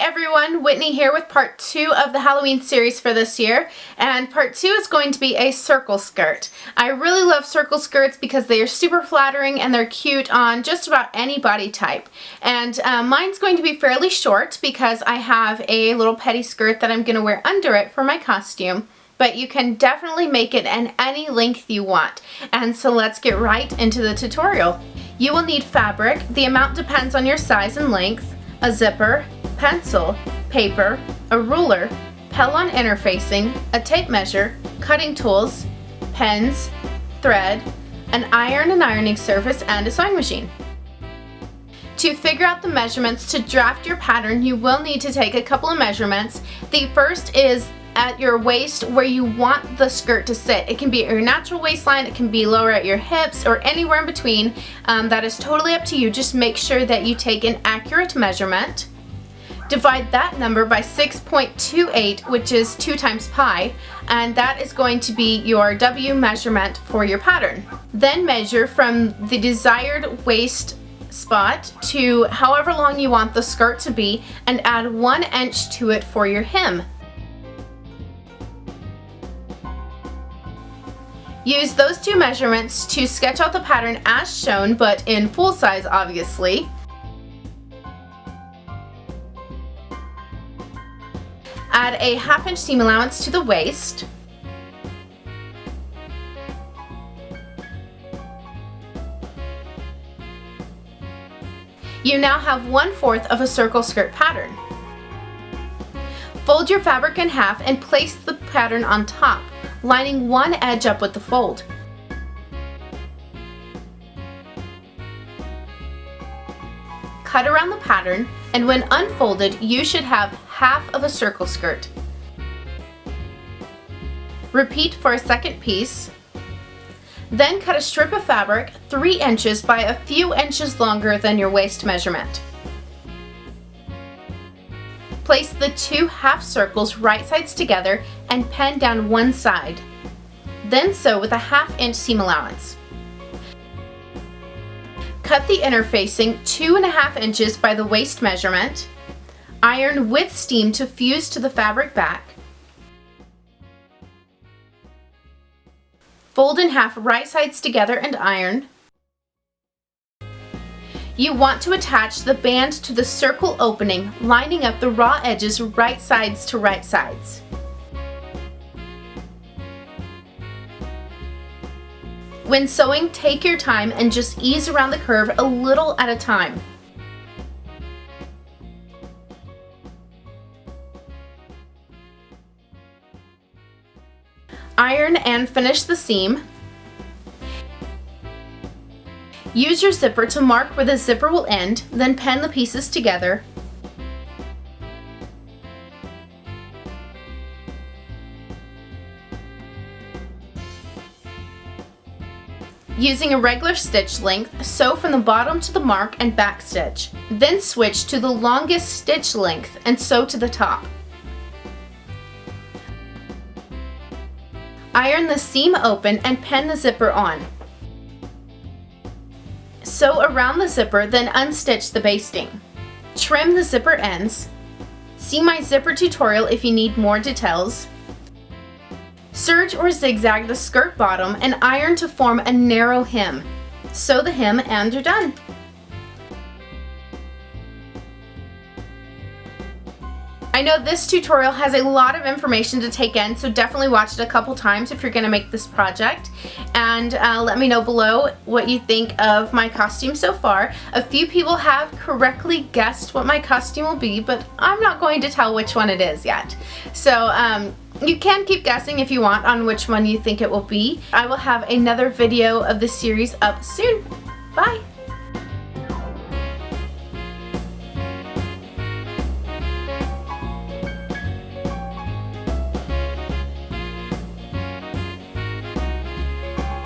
everyone, Whitney here with part 2 of the Halloween series for this year, and part 2 is going to be a circle skirt. I really love circle skirts because they are super flattering and they're cute on just about any body type. And mine's going to be fairly short because I have a little petty skirt that I'm going to wear under it for my costume. But you can definitely make it in any length you want. And so let's get right into the tutorial. You will need fabric. The amount depends on your size and length, a zipper, pencil, paper, a ruler, Pellon interfacing, a tape measure, cutting tools, pens, thread, an iron and ironing surface, and a sewing machine. To figure out the measurements to draft your pattern, you will need to take a couple of measurements. The first is at your waist where you want the skirt to sit. It can be at your natural waistline, it can be lower at your hips, or anywhere in between. That is totally up to you. Just make sure that you take an accurate measurement. Divide that number by 6.28, which is 2 times pi, and that is going to be your W measurement for your pattern. Then measure from the desired waist spot to however long you want the skirt to be and add 1 inch to it for your hem. Use those 2 measurements to sketch out the pattern as shown, but in full size obviously. Add a 1/2 inch seam allowance to the waist. You now have 1/4 of a circle skirt pattern. Fold your fabric in half and place the pattern on top, lining one edge up with the fold. Cut around the pattern, and when unfolded, you should have half of a circle skirt. Repeat for a second piece. Then cut a strip of fabric 3 inches by a few inches longer than your waist measurement. Place the 2 half circles right sides together and pen down one side. Then sew with a 1/2 inch seam allowance. Cut the interfacing 2.5 inches by the waist measurement. Iron with steam to fuse to the fabric back. Fold in half right sides together and iron. You want to attach the band to the circle opening, lining up the raw edges right sides to right sides. When sewing, take your time and just ease around the curve a little at a time. Iron and finish the seam. Use your zipper to mark where the zipper will end, then pen the pieces together. Using a regular stitch length, sew from the bottom to the mark and back stitch. Then switch to the longest stitch length and sew to the top. Iron the seam open and pen the zipper on. Sew around the zipper, then unstitch the basting. Trim the zipper ends. See my zipper tutorial if you need more details. Serge or zigzag the skirt bottom and iron to form a narrow hem. Sew the hem and you're done. I know this tutorial has a lot of information to take in, so definitely watch it a couple times if you're going to make this project. And let me know below what you think of my costume so far. A few people have correctly guessed what my costume will be, but I'm not going to tell which one it is yet. So you can keep guessing if you want on which one you think it will be. I will have another video of the series up soon. Bye!